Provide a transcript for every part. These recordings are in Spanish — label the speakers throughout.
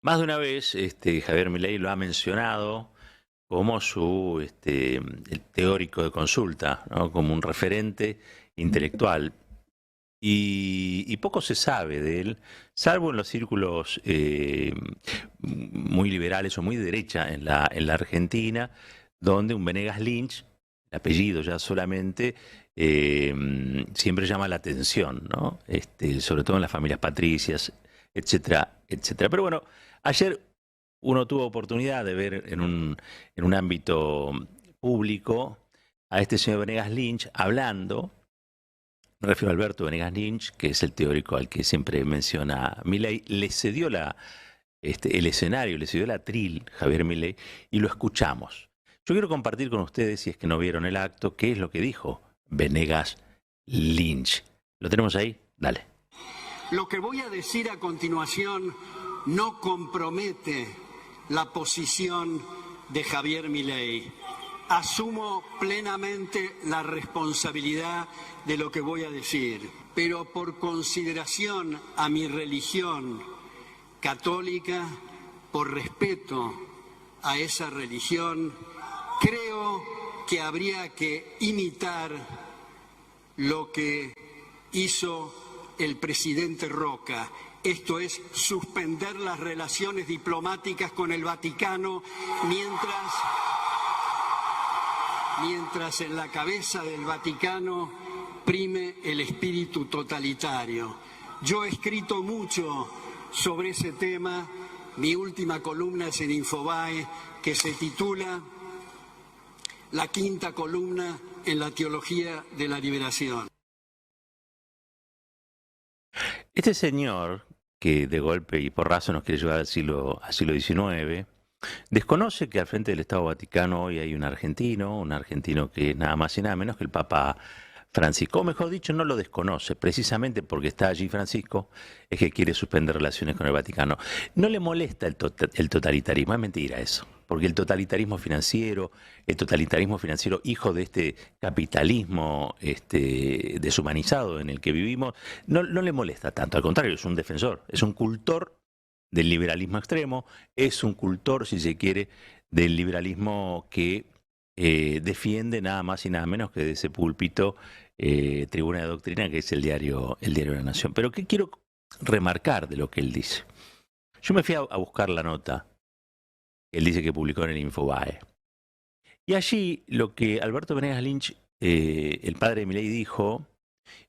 Speaker 1: Más de una vez Javier Milei lo ha mencionado como el teórico de consulta, ¿no? Como un referente intelectual. Y poco se sabe de él, salvo en los círculos muy liberales o muy de derecha en la Argentina, donde un Venegas Lynch, el apellido ya solamente, siempre llama la atención, ¿no? Sobre todo en las familias patricias, etcétera, etcétera. Pero bueno, ayer uno tuvo oportunidad de ver en un ámbito público a este señor Venegas Lynch hablando. Me refiero a Alberto Venegas Lynch, que es el teórico al que siempre menciona Milei. Le cedió el escenario, le cedió la tril Javier Milei y lo escuchamos. Yo quiero compartir con ustedes, si es que no vieron el acto, qué es lo que dijo Venegas Lynch. ¿Lo tenemos ahí? Dale.
Speaker 2: Lo que voy a decir a continuación no compromete la posición de Javier Milei. Asumo plenamente la responsabilidad de lo que voy a decir, pero por consideración a mi religión católica, por respeto a esa religión, creo que habría que imitar lo que hizo el presidente Roca. Esto es suspender las relaciones diplomáticas con el Vaticano mientras en la cabeza del Vaticano prime el espíritu totalitario. Yo he escrito mucho sobre ese tema. Mi última columna es en Infobae, que se titula La quinta columna en la teología de la liberación.
Speaker 1: Este señor, que de golpe y porrazo nos quiere llevar al siglo XIX, desconoce que al frente del Estado Vaticano hoy hay un argentino que es nada más y nada menos que el Papa Francisco. O mejor dicho, no lo desconoce, precisamente porque está allí Francisco, es que quiere suspender relaciones con el Vaticano. No le molesta el totalitarismo, es mentira eso, porque el totalitarismo financiero hijo de este capitalismo deshumanizado en el que vivimos, no le molesta tanto, al contrario, es un defensor, es un cultor del liberalismo extremo, es un cultor, si se quiere, del liberalismo que defiende nada más y nada menos que de ese púlpito tribuna de doctrina que es el diario de la Nación. Pero ¿qué quiero remarcar de lo que él dice? Yo me fui a buscar la nota que él dice que publicó en el Infobae. Y allí lo que Alberto Venegas Lynch, el padre de Milei, dijo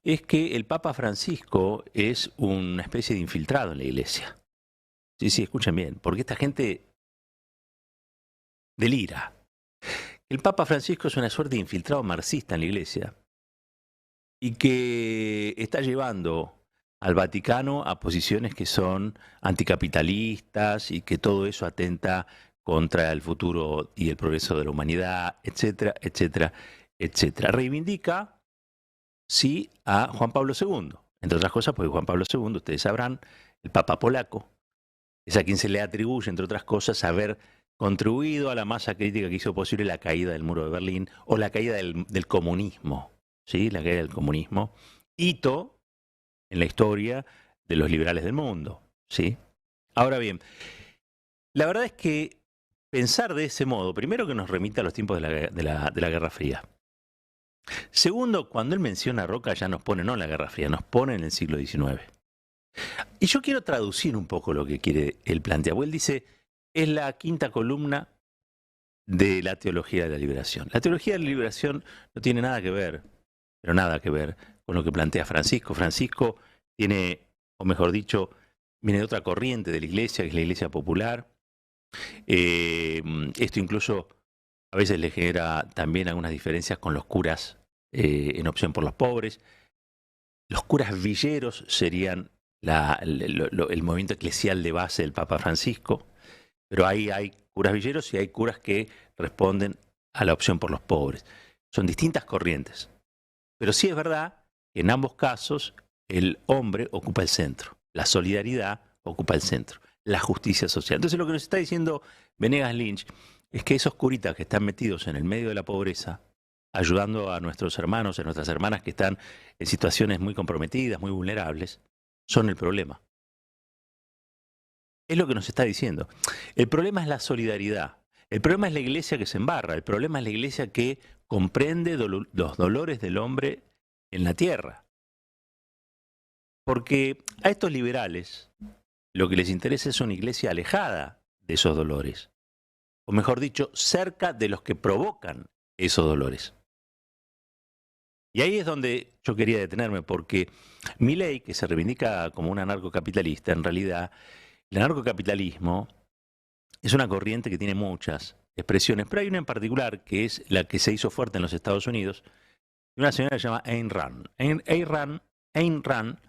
Speaker 1: es que el Papa Francisco es una especie de infiltrado en la iglesia. Sí, escuchen bien, porque esta gente delira. El Papa Francisco es una suerte de infiltrado marxista en la iglesia y que está llevando al Vaticano a posiciones que son anticapitalistas y que todo eso atenta contra el futuro y el progreso de la humanidad, etcétera, etcétera, etcétera. Reivindica, sí, a Juan Pablo II, entre otras cosas porque Juan Pablo II, ustedes sabrán, el Papa polaco, es a quien se le atribuye, entre otras cosas, haber contribuido a la masa crítica que hizo posible la caída del muro de Berlín o la caída del comunismo, ¿sí? La caída del comunismo, hito en la historia de los liberales del mundo, ¿sí? Ahora bien, la verdad es que pensar de ese modo, primero que nos remite a los tiempos de la Guerra Fría. Segundo, cuando él menciona a Roca ya nos pone no en la Guerra Fría, nos pone en el siglo XIX. Y yo quiero traducir un poco lo que quiere él plantear. Él dice, es la quinta columna de la teología de la liberación. La teología de la liberación no tiene nada que ver, pero nada que ver con lo que plantea Francisco. Francisco tiene, o mejor dicho, viene de otra corriente de la iglesia, que es la iglesia popular. Esto incluso a veces le genera también algunas diferencias con los curas en opción por los pobres. Los curas villeros serían el movimiento eclesial de base del Papa Francisco, pero ahí hay curas villeros y hay curas que responden a la opción por los pobres. Son distintas corrientes, pero sí es verdad que en ambos casos el hombre ocupa el centro, la solidaridad ocupa el centro, la justicia social. Entonces lo que nos está diciendo Venegas Lynch es que esos curitas que están metidos en el medio de la pobreza, ayudando a nuestros hermanos, a nuestras hermanas que están en situaciones muy comprometidas, muy vulnerables, son el problema. Es lo que nos está diciendo. El problema es la solidaridad. El problema es la iglesia que se embarra. El problema es la iglesia que comprende los dolores del hombre en la tierra. Porque a estos liberales lo que les interesa es una iglesia alejada de esos dolores. O mejor dicho, cerca de los que provocan esos dolores. Y ahí es donde yo quería detenerme, porque Milei, que se reivindica como un anarcocapitalista, en realidad, el anarcocapitalismo es una corriente que tiene muchas expresiones, pero hay una en particular que es la que se hizo fuerte en los Estados Unidos, de una señora que se llama Ayn Rand. Ayn Rand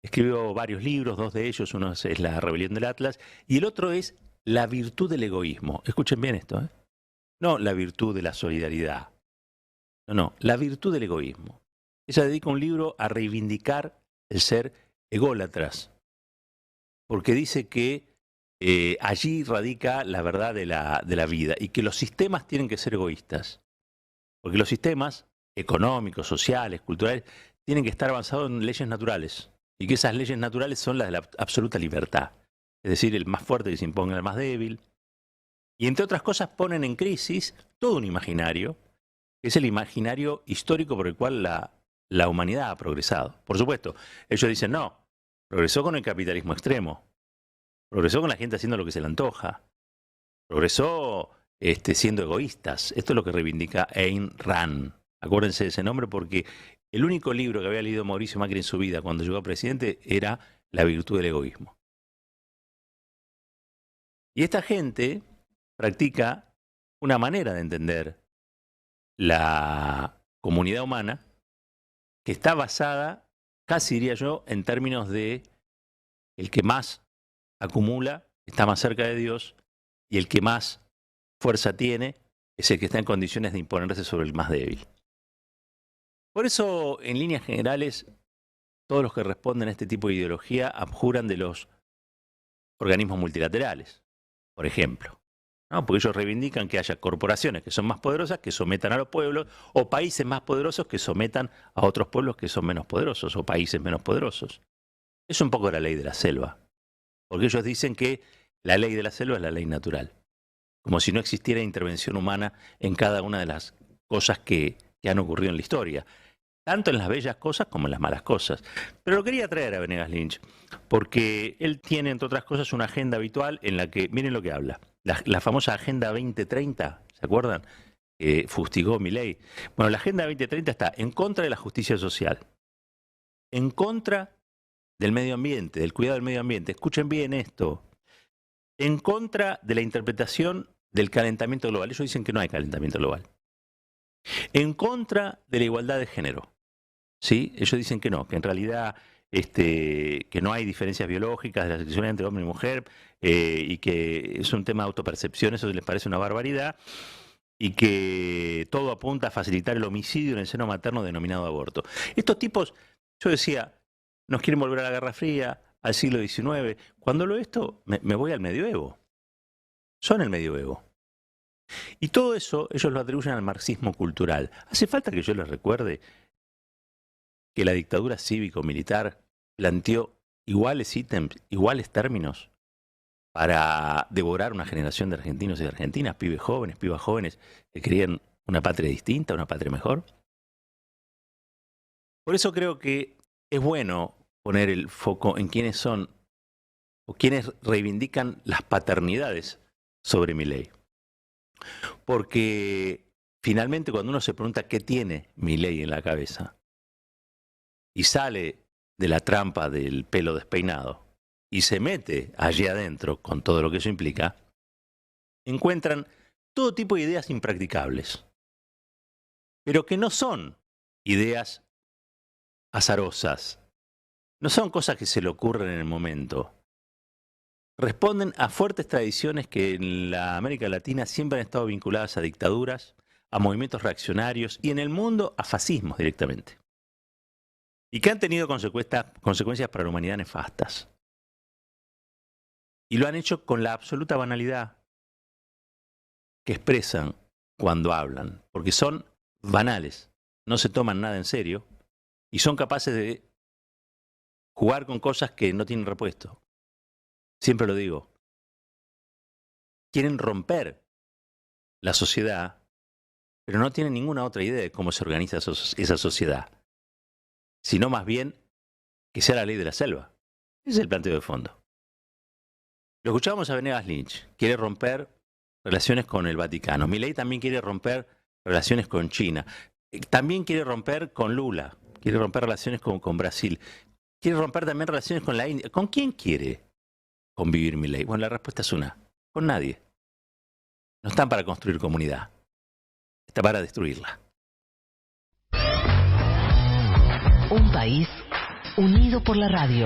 Speaker 1: escribió varios libros, dos de ellos, uno es La rebelión del Atlas, y el otro es La virtud del egoísmo. Escuchen bien esto, ¿eh? No la virtud de la solidaridad. No, la virtud del egoísmo. Ella dedica un libro a reivindicar el ser ególatras, porque dice que allí radica la verdad de la vida y que los sistemas tienen que ser egoístas, porque los sistemas económicos, sociales, culturales, tienen que estar basados en leyes naturales y que esas leyes naturales son las de la absoluta libertad, es decir, el más fuerte que se imponga al más débil, y entre otras cosas ponen en crisis todo un imaginario, que es el imaginario histórico por el cual la humanidad ha progresado. Por supuesto, ellos dicen no, progresó con el capitalismo extremo, progresó con la gente haciendo lo que se le antoja, progresó siendo egoístas. Esto es lo que reivindica Ayn Rand. Acuérdense de ese nombre porque el único libro que había leído Mauricio Macri en su vida cuando llegó a presidente era La virtud del egoísmo. Y esta gente practica una manera de entender la comunidad humana que está basada, casi diría yo, en términos de el que más acumula está más cerca de Dios y el que más fuerza tiene es el que está en condiciones de imponerse sobre el más débil. Por eso, en líneas generales, todos los que responden a este tipo de ideología abjuran de los organismos multilaterales, por ejemplo, ¿no? Porque ellos reivindican que haya corporaciones que son más poderosas que sometan a los pueblos o países más poderosos que sometan a otros pueblos que son menos poderosos o países menos poderosos. Es un poco la ley de la selva, porque ellos dicen que la ley de la selva es la ley natural, como si no existiera intervención humana en cada una de las cosas que han ocurrido en la historia, tanto en las bellas cosas como en las malas cosas. Pero lo quería traer a Venegas Lynch, porque él tiene, entre otras cosas, una agenda habitual en la que, miren lo que habla, la famosa Agenda 2030, ¿se acuerdan? Fustigó Milei. Bueno, la Agenda 2030 está en contra de la justicia social, en contra del medio ambiente, del cuidado del medio ambiente. Escuchen bien esto. En contra de la interpretación del calentamiento global. Ellos dicen que no hay calentamiento global. En contra de la igualdad de género. ¿Sí? Ellos dicen que no, que en realidad que no hay diferencias biológicas de la sexualidad entre hombre y mujer y que es un tema de autopercepción, eso les parece una barbaridad, y que todo apunta a facilitar el homicidio en el seno materno denominado aborto. Estos tipos, yo decía, nos quieren volver a la Guerra Fría, al siglo XIX. Cuando lo esto, me voy al medioevo. Son el medioevo. Y todo eso ellos lo atribuyen al marxismo cultural. ¿Hace falta que yo les recuerde que la dictadura cívico-militar planteó iguales ítems, iguales términos para devorar una generación de argentinos y de argentinas, pibes jóvenes, pibas jóvenes que querían una patria distinta, una patria mejor? Por eso creo que es bueno poner el foco en quiénes son o quienes reivindican las paternidades sobre Milei. Porque finalmente cuando uno se pregunta qué tiene Milei en la cabeza y sale de la trampa del pelo despeinado y se mete allí adentro con todo lo que eso implica, encuentran todo tipo de ideas impracticables, pero que no son ideas azarosas, no son cosas que se le ocurren en el momento. Responden a fuertes tradiciones que en la América Latina siempre han estado vinculadas a dictaduras, a movimientos reaccionarios y en el mundo a fascismos directamente. Y que han tenido consecuencias para la humanidad nefastas. Y lo han hecho con la absoluta banalidad que expresan cuando hablan, porque son banales, no se toman nada en serio y son capaces de jugar con cosas que no tienen repuesto. Siempre lo digo, quieren romper la sociedad, pero no tienen ninguna otra idea de cómo se organiza esa sociedad, sino más bien que sea la ley de la selva. Ese es el planteo de fondo. Lo escuchábamos a Venegas Lynch, quiere romper relaciones con el Vaticano. Milei también quiere romper relaciones con China. También quiere romper con Lula, quiere romper relaciones con Brasil. Quiere romper también relaciones con la India. ¿Con quién quiere convivir Milei? Bueno, la respuesta es una: con nadie. No están para construir comunidad, está para destruirla.
Speaker 3: Un país unido por la radio.